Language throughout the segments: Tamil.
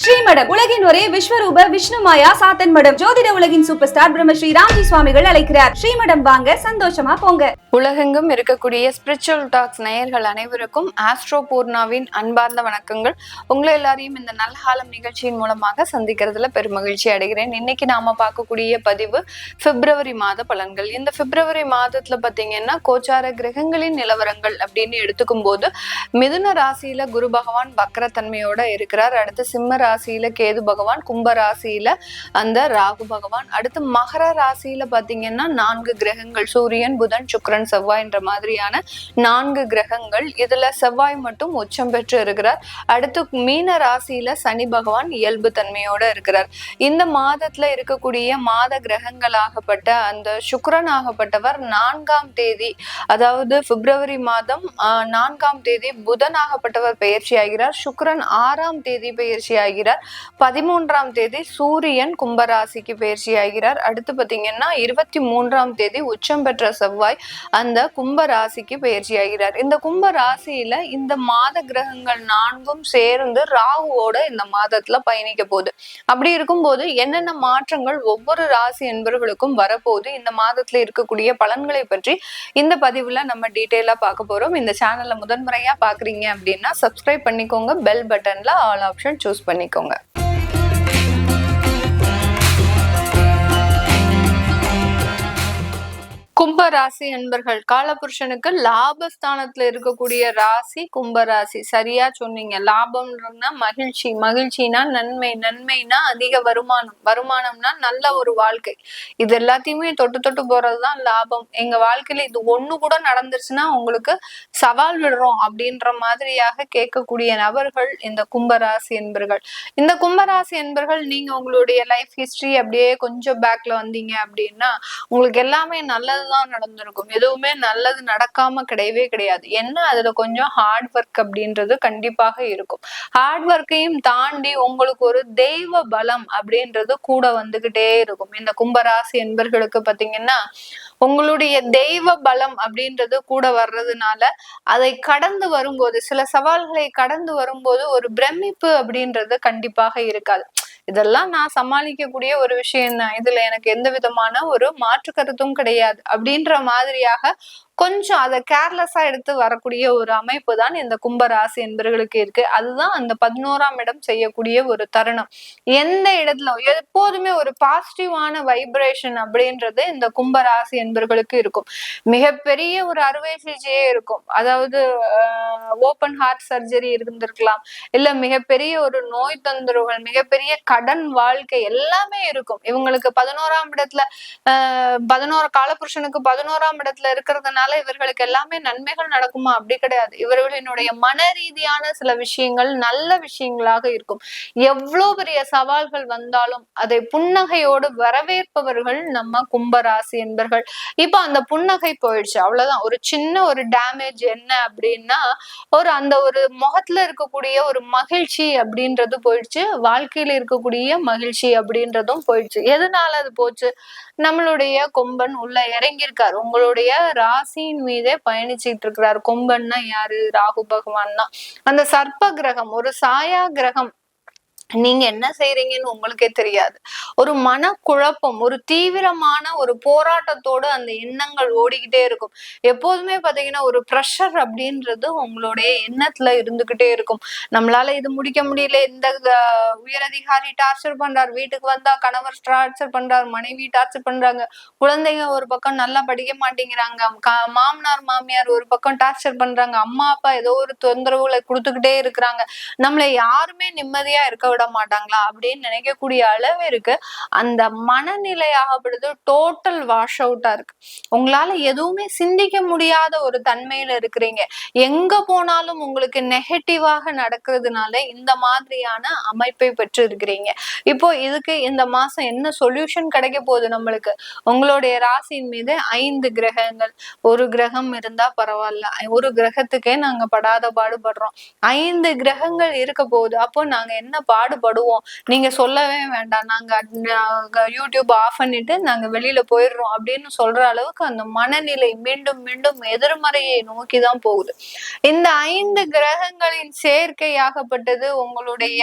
ஸ்ரீமடம் உலகின் ஒரே விஸ்வரூப விஷ்ணு மாயா சாத்தன் மடம். ஜோதிட உலகின் சூப்பர் ஸ்டார் பிரம்மஸ்ரீ ராம்ஜி சுவாமிகள் அழைக்கிறார். ஸ்ரீமடம் வாங்க, சந்தோஷமா போங்க. உலகெங்கும் இருக்கக்கூடிய ஸ்பிரிச்சுவல் டாக்ஸ் நேயர்கள் அனைவருக்கும் ஆஸ்ட்ரோ பூர்ணாவின் அன்பார்ந்த வணக்கங்கள். உங்களை எல்லாரையும் இந்த நல்காலம் நிகழ்ச்சியின் மூலமாக சந்திக்கிறதுல பெருமகிழ்ச்சி அடைகிறேன். இன்னைக்கு நாம பார்க்கக்கூடிய பதிவு பிப்ரவரி மாத பலன்கள். இந்த பிப்ரவரி மாதத்துல பாத்தீங்கன்னா கோச்சார கிரகங்களின் நிலவரங்கள் அப்படின்னு எடுத்துக்கும் போது மிதுன ராசியில குரு பகவான் வக்ரத்தன்மையோட இருக்கிறார். அடுத்து சிம்ம ராசியில கேது பகவான், கும்ப ராசியில அந்த ராகு பகவான், அடுத்து மகர ராசியில பாத்தீங்கன்னா 4 கிரகங்கள் சூரியன், புதன், சுக்கிரன், செவ்வாய் என்ற மாதிரியான 4 கிரகங்கள். இதுல செவ்வாய் மட்டும் உச்சம் பெற்று இருக்கிறார். அடுத்து மீன ராசியில சனி பகவான் இயல்பு தன்மையோட இருக்கிறார். இந்த மாதத்துல இருக்கக்கூடிய மாத கிரகங்களாகப்பட்ட அந்த சுக்கிரன் ஆகப்பட்டவர் 4ஆம் தேதி, அதாவது பிப்ரவரி மாதம் 4ஆம் தேதி புதனாகப்பட்டவர் பயிற்சி ஆகிறார். சுக்கிரன் 6ஆம் தேதி பயிற்சி ஆகிறார். 13ஆம் தேதி சூரியன் கும்பராசிக்கு பயிற்சி ஆகிறார். அடுத்து பாத்தீங்கன்னா 23ஆம் தேதி உச்சம் பெற்ற செவ்வாய் அந்த கும்ப ராசிக்கு பயிற்சி ஆகிறார். இந்த கும்ப ராசியில இந்த மாத கிரகங்கள் 4ம் சேர்ந்து ராகுவோட இந்த மாதத்துல பயணிக்க போகுது. அப்படி இருக்கும்போது என்னென்ன மாற்றங்கள் ஒவ்வொரு ராசி என்பவர்களுக்கும் வரப்போகுது, இந்த மாதத்துல இருக்கக்கூடிய பலன்களை பற்றி இந்த பதிவுல நம்ம டீட்டெயிலா பார்க்க போறோம். இந்த சேனல்ல முதன்முறையா பாக்குறீங்க அப்படின்னா சப்ஸ்கிரைப் பண்ணிக்கோங்க, பெல் பட்டன்ல ஆல் ஆப்ஷன் சூஸ் பண்ணிக்கோங்க. கும்ப ராசி என்பர்கள் காலபுருஷனுக்கு லாபஸ்தானத்துல இருக்கக்கூடிய ராசி கும்ப ராசி. சரியா சொன்னீங்க. லாபம்னா மகிழ்ச்சி, மகிழ்ச்சினா நன்மை, நன்மைனா அதிக வருமானம், வருமானம்னா நல்ல ஒரு வாழ்க்கை. இது எல்லாத்தையுமே தொட்டு தொட்டு போறதுதான் லாபம். எங்க வாழ்க்கையில இது ஒண்ணு கூட நடந்துருச்சுன்னா உங்களுக்கு சவால் விடுறோம் அப்படின்ற மாதிரியாக கேட்கக்கூடிய நபர்கள் இந்த கும்பராசி என்பர்கள். இந்த கும்பராசி என்பர்கள் நீங்க உங்களுடைய லைஃப் ஹிஸ்டரி அப்படியே கொஞ்சம் பேக்ல வந்தீங்க அப்படின்னா உங்களுக்கு எல்லாமே நல்லது தான் நடந்திருக்கும். எதுவுமே நல்லது நடக்காம கிடையவே கிடையாது. என்ன அதுல கொஞ்சம் ஹார்ட் ஒர்க் அப்படின்றது கண்டிப்பாக இருக்கும். ஹார்ட் ஒர்க்கையும் தாண்டி உங்களுக்கு ஒரு தெய்வ பலம் அப்படின்றது கூட வந்துகிட்டே இருக்கும். இந்த கும்பராசி என்பர்களுக்கு பாத்தீங்கன்னா உங்களுடைய தெய்வ பலம் அப்படின்றது கூட வர்றதுனால அதை கடந்து வரும்போது, சில சவால்களை கடந்து வரும்போது ஒரு பிரமிப்பு அப்படின்றது கண்டிப்பாக இருக்காது. இதெல்லாம் நான் சமாளிக்கக்கூடிய ஒரு விஷயம் தான், இதுல எனக்கு எந்த விதமான ஒரு மாற்று கருத்தும் கிடையாது அப்படின்ற மாதிரியாக கொஞ்சம் அதை கேர்லெஸ்ஸா எடுத்து வரக்கூடிய ஒரு அமைப்பு தான் இந்த கும்பராசி என்பவர்களுக்கு இருக்கு. அதுதான் அந்த 11ஆம் இடம் செய்யக்கூடிய ஒரு தருணம். எந்த இடத்துல எப்போதுமே ஒரு பாசிட்டிவான வைப்ரேஷன் அப்படின்றது இந்த கும்பராசி என்பவர்களுக்கு இருக்கும். மிகப்பெரிய ஒரு அறுவை சிகிச்சையே இருக்கும். அதாவது ஓப்பன் ஹார்ட் சர்ஜரி இருந்திருக்கலாம், இல்ல மிகப்பெரிய ஒரு நோய் தொந்தரவுகள், மிகப்பெரிய கடன் வாழ்க்கை எல்லாமே இருக்கும். இவங்களுக்கு 11ஆம் இடத்துல 11 காலபுருஷனுக்கு 11ஆம் இடத்துல இருக்கிறதுனால இவர்களுக்கு எல்லாமே நன்மைகள் நடக்குமா? அப்படி கிடையாது. இவர்களினுடைய மன ரீதியான சில விஷயங்கள் நல்ல விஷயங்களாக இருக்கும். எவ்வளவு பெரிய சவால்கள் வந்தாலும் அதை புன்னகையோடு வரவேற்பவர்கள் நம்ம கும்பராசி என்பர்கள். இப்ப அந்த புன்னகை போயிடுச்சு, அவ்வளவுதான். ஒரு சின்ன ஒரு டேமேஜ் என்ன அப்படின்னா அந்த ஒரு முகத்துல இருக்கக்கூடிய ஒரு மகிழ்ச்சி அப்படின்றது போயிடுச்சு. வாழ்க்கையில இருக்கக்கூடிய மகிழ்ச்சி அப்படின்றதும் போயிடுச்சு. எதனால அது போச்சு? நம்மளுடைய கொம்பன் உள்ள இறங்கியிருக்காரு, உங்களுடைய ராசியின் மீதே பயணிச்சிட்டு இருக்கிறார். கொம்பன்னா யாரு? ராகு பகவான் தான். அந்த சர்ப்ப கிரகம், ஒரு சாயா கிரகம். நீங்க என்ன செய்றீங்கன்னு உங்களுக்கே தெரியாது. ஒரு மனக்குழப்பம், ஒரு தீவிரமான ஒரு போராட்டத்தோடு அந்த எண்ணங்கள் ஓடிக்கிட்டே இருக்கும். எப்போதுமே பாத்தீங்கன்னா ஒரு ப்ரெஷர் அப்படின்றது உங்களுடைய எண்ணத்துல இருந்துகிட்டே இருக்கும். நம்மளால இது முடிக்க முடியல, இந்த உயரதிகாரி டார்ச்சர் பண்றார், வீட்டுக்கு வந்தா கணவர் டார்ச்சர் பண்றார், மனைவி டார்ச்சர் பண்றாங்க, குழந்தைங்க ஒரு பக்கம் நல்லா படிக்க மாட்டேங்கிறாங்க, மாமனார் மாமியார் ஒரு பக்கம் டார்ச்சர் பண்றாங்க, அம்மா அப்பா ஏதோ ஒரு தொந்தரவுகளை கொடுத்துக்கிட்டே இருக்கிறாங்க, நம்மளை யாருமே நிம்மதியா இருக்க விட மாட்டாங்களா அப்படின்னு நினைக்கக்கூடிய அளவிற்கு அந்த மனநிலையாகப்படுது டோட்டல் வாஷ் அவுட்டா இருக்கு. உங்களால எதுவுமே சிந்திக்க முடியாத ஒரு தன்மையில இருக்கிறீங்க. எங்க போனாலும் உங்களுக்கு நெகட்டிவாக நடக்கிறதுனால இந்த மாதிரியான அமைப்பை பெற்று இருக்கிறீங்க. இப்போ இதுக்கு இந்த மாசம் என்ன சொல்யூஷன் கிடைக்க போகுது நம்மளுக்கு? உங்களுடைய ராசியின் மீது 5 கிரகங்கள். ஒரு கிரகம் இருந்தா பரவாயில்ல, ஒரு கிரகத்துக்கே நாங்க படாத பாடுபடுறோம். 5 கிரகங்கள் இருக்க போகுது. அப்போ நாங்க என்ன பாடுபடுவோம், நீங்க சொல்லவே வேண்டாம், நாங்க யூடியூப் ஆஃப் பண்ணிட்டு நாங்க வெளியில போயிடுறோம் அப்படின்னு சொல்ற அளவுக்கு அந்த மனநிலை மீண்டும் மீண்டும் எதிர்மறையை நோக்கிதான் போகுது. இந்த 5 கிரகங்களின் சேர்க்கையாகப்பட்டது உங்களுடைய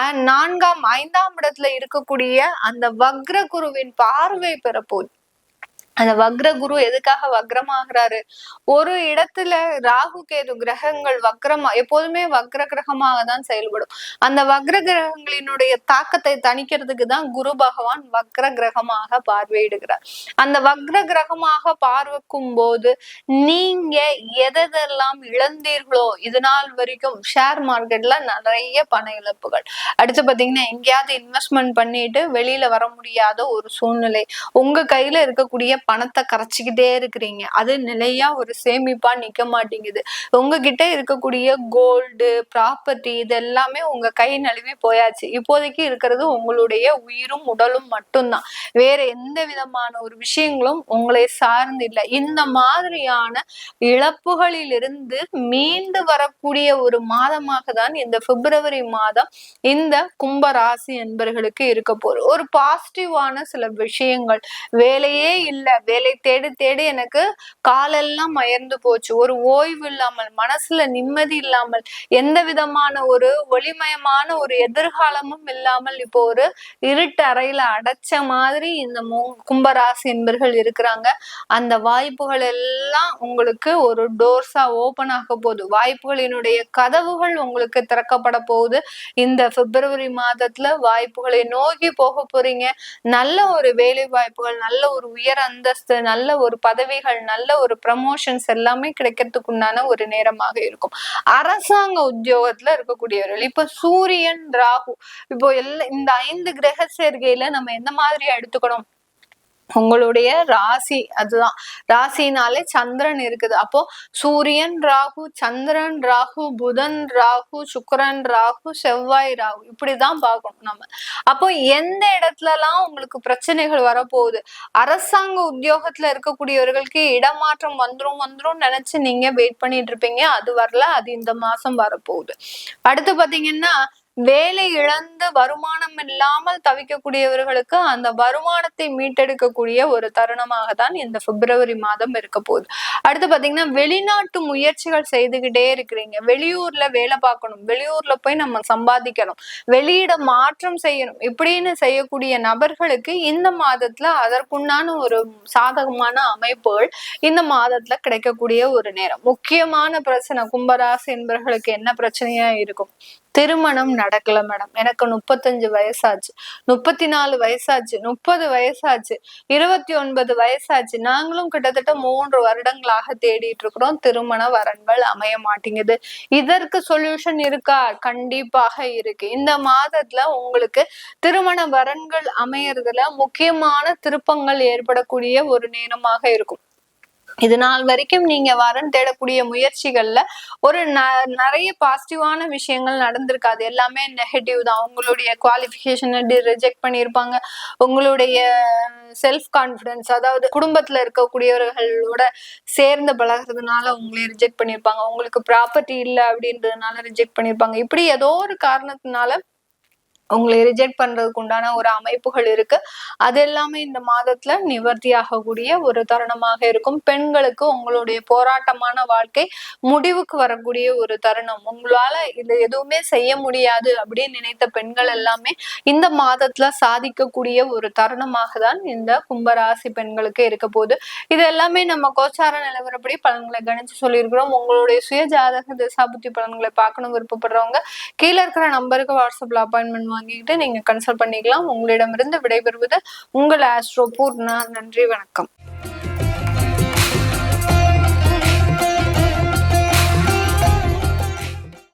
5ஆம் இடத்துல இருக்கக்கூடிய அந்த வக்ர குருவின் பார்வை பெறப்போகுது. அந்த வக்ர குரு எதுக்காக வக்ரமாகிறாரு? ஒரு இடத்துல ராகு கேது கிரகங்கள் எப்போதுமே வக்ர கிரகமாக தான் செயல்படும். அந்த வக்ர கிரகங்களினுடைய தாக்கத்தை தணிக்கிறதுக்கு தான் குரு பகவான் வக்ர கிரகமாக பார்வையிடுகிறார். அந்த வக்ர கிரகமாக பார்வைக்கும் போது நீங்க எதெல்லாம் இழந்தீர்களோ இது நாள் வரைக்கும், ஷேர் மார்க்கெட்ல நிறைய பண இழப்புகள், அடுத்து பாத்தீங்கன்னா எங்கேயாவது இன்வெஸ்ட்மெண்ட் பண்ணிட்டு வெளியில வர முடியாத ஒரு சூழ்நிலை, உங்க கையில இருக்கக்கூடிய பணத்தை கரைச்சிக்கிட்டே இருக்கிறீங்க, அது நிலையா ஒரு சேமிப்பா நிக்க மாட்டேங்குது. உங்ககிட்ட இருக்கக்கூடிய கோல்டு ப்ராப்பர்ட்டி இது எல்லாமே உங்க கை நழுவி போயாச்சு. இப்போதைக்கு இருக்கிறது உங்களுடைய உயிரும் உடலும் மட்டும்தான், வேற எந்த விதமான ஒரு விஷயங்களும் உங்களை சார்ந்து இல்லை. இந்த மாதிரியான இழப்புகளில் இருந்து மீண்டு வரக்கூடிய ஒரு மாதமாக தான் இந்த பிப்ரவரி மாதம் இந்த கும்ப ராசி என்பர்களுக்கு இருக்க போகுது. ஒரு பாசிட்டிவான சில விஷயங்கள், வேலையே இல்லை, வேலை தேடி தேடி எனக்கு காலெல்லாம் அயர்ந்து போச்சு, ஒரு ஓய்வு இல்லாமல், மனசுல நிம்மதி இல்லாமல், எந்த விதமான ஒரு ஒளிமயமான ஒரு எதிர்காலமும் இல்லாமல் இப்போ ஒரு இருட்டு அறையில அடைச்ச மாதிரி இந்த கும்பராசி என்பர்கள் இருக்கிறாங்க. அந்த வாய்ப்புகள் எல்லாம் உங்களுக்கு ஒரு டோர்ஸா ஓபன் ஆக போகுது. வாய்ப்புகளினுடைய கதவுகள் உங்களுக்கு திறக்கப்பட போகுது. இந்த பிப்ரவரி மாதத்துல வாய்ப்புகளை நோக்கி போக போறீங்க. நல்ல ஒரு வேலை வாய்ப்புகள், நல்ல ஒரு உயர் அந்தஸ்து, நல்ல ஒரு பதவிகள், நல்ல ஒரு ப்ரமோஷன்ஸ் எல்லாமே கிடைக்கிறதுக்கு உண்டான ஒரு நேரமாக இருக்கும். அரசாங்க உத்தியோகத்துல இருக்கக்கூடியவர்கள், இப்ப சூரியன் ராகு, இப்போ இந்த 5 கிரக சேர்க்கையில நம்ம எந்த மாதிரி எடுத்துக்கணும்? உங்களுடைய ராசி, அதுதான் ராசினாலே சந்திரன் இருக்குது. அப்போ சூரியன் ராகு, சந்திரன் ராகு, புதன் ராகு, சுக்கிரன் ராகு, செவ்வாய் ராகு, இப்படிதான் பார்க்கணும் நம்ம. அப்போ எந்த இடத்துலலாம் உங்களுக்கு பிரச்சனைகள் வரப்போகுது? அரசாங்க உத்தியோகத்துல இருக்கக்கூடியவர்களுக்கு இடமாற்றம் வந்துரும் நினைச்சு நீங்க வெயிட் பண்ணிட்டு இருப்பீங்க, அது வரல, அது இந்த மாசம் வரப்போகுது. அடுத்து பாத்தீங்கன்னா வேலை இழந்து வருமானம் இல்லாமல் தவிக்கக்கூடியவர்களுக்கு அந்த வருமானத்தை மீட்டெடுக்கக்கூடிய ஒரு தருணமாக தான் இந்த பிப்ரவரி மாதம் இருக்க போகுது. அடுத்து பாத்தீங்கன்னா வெளிநாட்டு முயற்சிகள் செய்துகிட்டே இருக்கிறீங்க, வெளியூர்ல வேலை பார்க்கணும், வெளியூர்ல போய் நம்ம சம்பாதிக்கணும், வெளியிட மாற்றம் செய்யணும், இப்படின்னு செய்யக்கூடிய நபர்களுக்கு இந்த மாதத்துல அதற்குண்டான ஒரு சாதகமான அமைப்புகள் இந்த மாதத்துல கிடைக்கக்கூடிய ஒரு நேரம். முக்கியமான பிரச்சனை கும்பராசி என்பவர்களுக்கு என்ன பிரச்சனையா இருக்கும்? திருமணம் நடக்கல மேடம், எனக்கு 35 வயசாச்சு, 34 வயசாச்சு, 30 வயசாச்சு, 29 வயசாச்சு, நாங்களும் கிட்டத்தட்ட 3 வருடங்களாக தேடிட்டு இருக்கிறோம், திருமண வரன்கள் அமைய மாட்டேங்குது. இதற்கு சொல்யூஷன் இருக்கா? கண்டிப்பாக இருக்கு. இந்த மாதத்துல உங்களுக்கு திருமண வரன்கள் அமையறதுல முக்கியமான திருப்பங்கள் ஏற்படக்கூடிய ஒரு நேரமாக இருக்கும். இது நாள் வரைக்கும் நீங்க வரன் தேடக்கூடிய முயற்சிகள்ல ஒரு நிறைய பாசிட்டிவான விஷயங்கள் நடந்திருக்காது, எல்லாமே நெகட்டிவ் தான். உங்களுடைய குவாலிஃபிகேஷனை ரிஜெக்ட் பண்ணியிருப்பாங்க, உங்களுடைய செல்ஃப் கான்பிடன்ஸ், அதாவது குடும்பத்துல இருக்கக்கூடியவர்களோட சேர்ந்து பழகிறதுனால உங்களை ரிஜெக்ட் பண்ணியிருப்பாங்க, உங்களுக்கு ப்ராப்பர்ட்டி இல்லை அப்படின்றதுனால ரிஜெக்ட் பண்ணியிருப்பாங்க. இப்படி ஏதோ ஒரு காரணத்தினால உங்களை ரிஜெக்ட் பண்றதுக்கு உண்டான ஒரு அமைப்புகள் இருக்கு. அது எல்லாமே இந்த மாதத்துல நிவர்த்தி ஆகக்கூடிய ஒரு தருணமாக இருக்கும். பெண்களுக்கு உங்களுடைய போராட்டமான வாழ்க்கை முடிவுக்கு வரக்கூடிய ஒரு தருணம். உங்களால இது எதுவுமே செய்ய முடியாது அப்படின்னு நினைத்த பெண்கள் எல்லாமே இந்த மாதத்துல சாதிக்கக்கூடிய ஒரு தருணமாக தான் இந்த கும்பராசி பெண்களுக்கு இருக்க போகுது. இது எல்லாமே நம்ம கோச்சார நிலவரப்படி பலன்களை கணிச்சு சொல்லியிருக்கிறோம். உங்களுடைய சுய ஜாதக திசாபுத்தி பலன்களை பார்க்கணும் விருப்பப்படுறவங்க கீழே இருக்கிற நம்பருக்கு வாட்ஸ்அப்ல அப்பாயின்மெண்ட் வாங்கிக்கிட்டு நீங்க கன்சல்ட் பண்ணிக்கலாம். உங்களிடமிருந்து விடைபெறுவது உங்கள் ஆஸ்ட்ரோ பூர்ணா. நன்றி, வணக்கம்.